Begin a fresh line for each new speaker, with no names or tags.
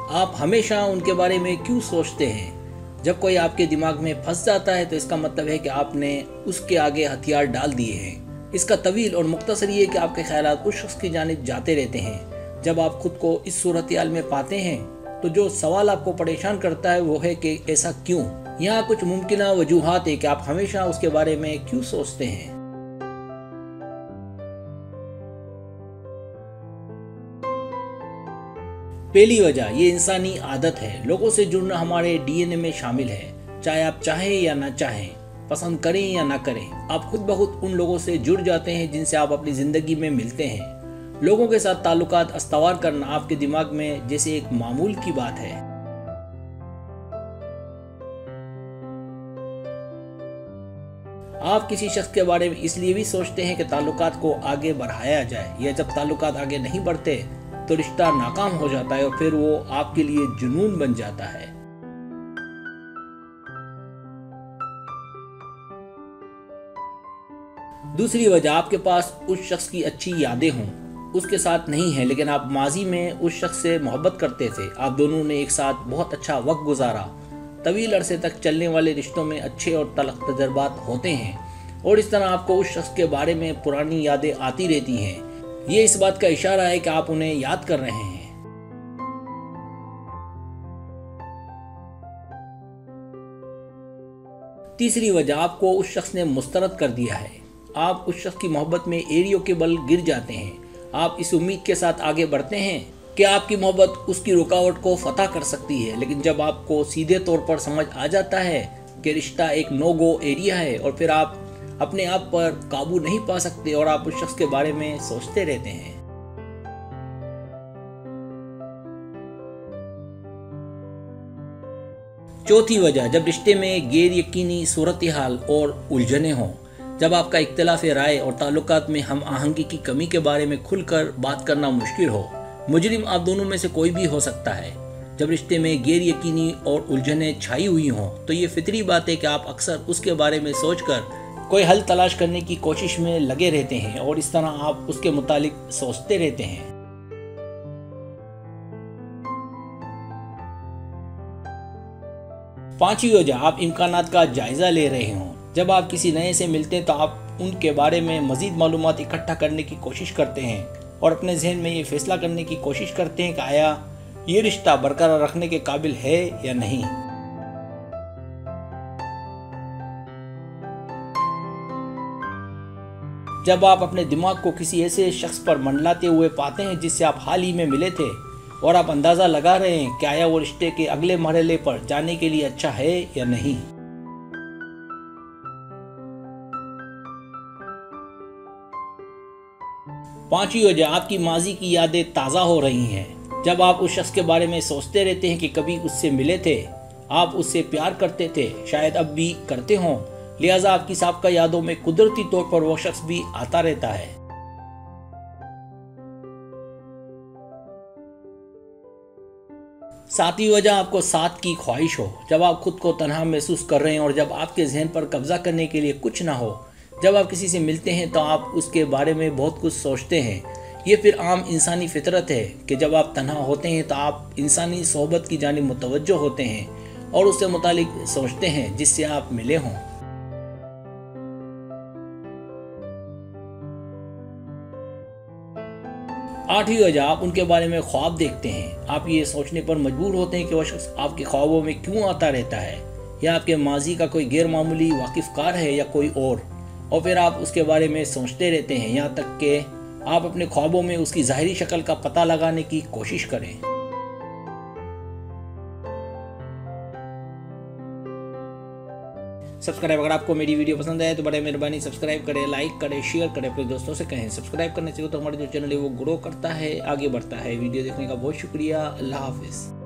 आप हमेशा उनके बारे में क्यों सोचते हैं? जब कोई आपके दिमाग में फंस जाता है तो इसका मतलब है कि आपने उसके आगे हथियार डाल दिए हैं। इसका तवील और मुख्तसर ये है कि आपके ख्यालात उस शख्स की जानिब जाते रहते हैं। जब आप खुद को इस सूरत-ए-हाल में पाते हैं तो जो सवाल आपको परेशान करता है वो है कि ऐसा क्यों। यहाँ कुछ मुमकिन वजूहात है कि आप हमेशा उसके बारे में क्यों सोचते हैं। पहली वजह, ये इंसानी आदत है। लोगों से जुड़ना हमारे डीएनए में शामिल है। चाहे आप चाहें या ना चाहें, पसंद करें या ना करें, आप खुद ब खुद उन लोगों से जुड़ जाते हैं जिनसे आप अपनी जिंदगी में मिलते हैं। लोगों के साथ ताल्लुकात अस्तवार करना आपके दिमाग में जैसे एक मामूल की बात है। आप किसी शख्स के बारे में इसलिए भी सोचते हैं कि ताल्लुकात को आगे बढ़ाया जाए, या जब ताल्लुकात आगे नहीं बढ़ते तो रिश्ता नाकाम हो जाता है और फिर वो आपके लिए जुनून बन जाता है। दूसरी वजह, आपके पास उस शख्स की अच्छी यादें हों। उसके साथ नहीं है लेकिन आप माजी में उस शख्स से मोहब्बत करते थे। आप दोनों ने एक साथ बहुत अच्छा वक्त गुजारा। तवील अरसे तक चलने वाले रिश्तों में अच्छे और तलख तजर्बात होते हैं और इस तरह आपको उस शख्स के बारे में पुरानी यादें आती रहती हैं। ये इस बात का इशारा है कि आप उन्हें याद कर रहे हैं। तीसरी वजह, आपको उस शख्स ने मुस्तरद कर दिया है। आप उस शख्स की मोहब्बत में एड़ियों के बल गिर जाते हैं। आप इस उम्मीद के साथ आगे बढ़ते हैं कि आपकी मोहब्बत उसकी रुकावट को फतह कर सकती है, लेकिन जब आपको सीधे तौर पर समझ आ जाता है कि रिश्ता एक नो गो एरिया है और फिर आप अपने आप पर काबू नहीं पा सकते और आप उस शख्स के बारे में सोचते रहते हैं। चौथी वजह, जब रिश्ते में गैर यकीनी सूरत-ए-हाल और उलझने हों। जब आपका इख्तिलाफ राय और ताल्लुकात में हम आहंगी की कमी के बारे में खुलकर बात करना मुश्किल हो। मुजरिम आप दोनों में से कोई भी हो सकता है। जब रिश्ते में गैर यकीनी और उलझने छाई हुई हों तो ये फितरी बात है कि आप अक्सर उसके बारे में सोचकर कोई हल तलाश करने की कोशिश में लगे रहते हैं और इस तरह आप उसके मुतालिक सोचते रहते हैं। पांचवी वजह, आप इम्कानात का जायजा ले रहे हों। जब आप किसी नए से मिलते हैं तो आप उनके बारे में मजीद मालूमात इकट्ठा करने की कोशिश करते हैं और अपने जहन में ये फैसला करने की कोशिश करते हैं कि आया ये रिश्ता बरकरार रखने के काबिल है या नहीं। जब आप अपने दिमाग को किसी ऐसे शख्स पर मंडलाते हुए पाते हैं जिससे आप हाल ही में मिले थे और आप अंदाजा लगा रहे हैं कि आया वो रिश्ते के अगले मरहले पर जाने के लिए अच्छा है या नहीं। पांचवी वजह, आपकी माजी की यादें ताज़ा हो रही हैं। जब आप उस शख्स के बारे में सोचते रहते हैं कि कभी उससे मिले थे, आप उससे प्यार करते थे, शायद अब भी करते हों, लिहाजा आपकी साबका यादों में कुदरती तौर पर वो शख्स भी आता रहता है। सातवीं वजह, आपको साथ की ख्वाहिश हो। जब आप खुद को तन्हा महसूस कर रहे हैं और जब आपके जहन पर कब्जा करने के लिए कुछ ना हो, जब आप किसी से मिलते हैं तो आप उसके बारे में बहुत कुछ सोचते हैं। ये फिर आम इंसानी फितरत है कि जब आप तन्हा होते हैं तो आप इंसानी सोहबत की जानिब मुतवज्जो होते हैं और उससे मुतालिक सोचते हैं जिससे आप मिले हों। आठवीं वजह, आप उनके बारे में ख्वाब देखते हैं। आप ये सोचने पर मजबूर होते हैं कि वह शख्स आपके ख्वाबों में क्यों आता रहता है, या आपके माजी का कोई गैर मामूली वाकिफकार है या कोई और फिर आप उसके बारे में सोचते रहते हैं यहाँ तक कि आप अपने ख्वाबों में उसकी ज़ाहिरी शक्ल का पता लगाने की कोशिश करें। सब्सक्राइब, अगर आपको मेरी वीडियो पसंद आए तो बड़े मेहरबानी सब्सक्राइब करें, लाइक करें, शेयर करें, अपने दोस्तों से कहें। सब्सक्राइब करने से तो हमारा जो चैनल है वो ग्रो करता है, आगे बढ़ता है। वीडियो देखने का बहुत शुक्रिया। अल्लाह हाफिज़।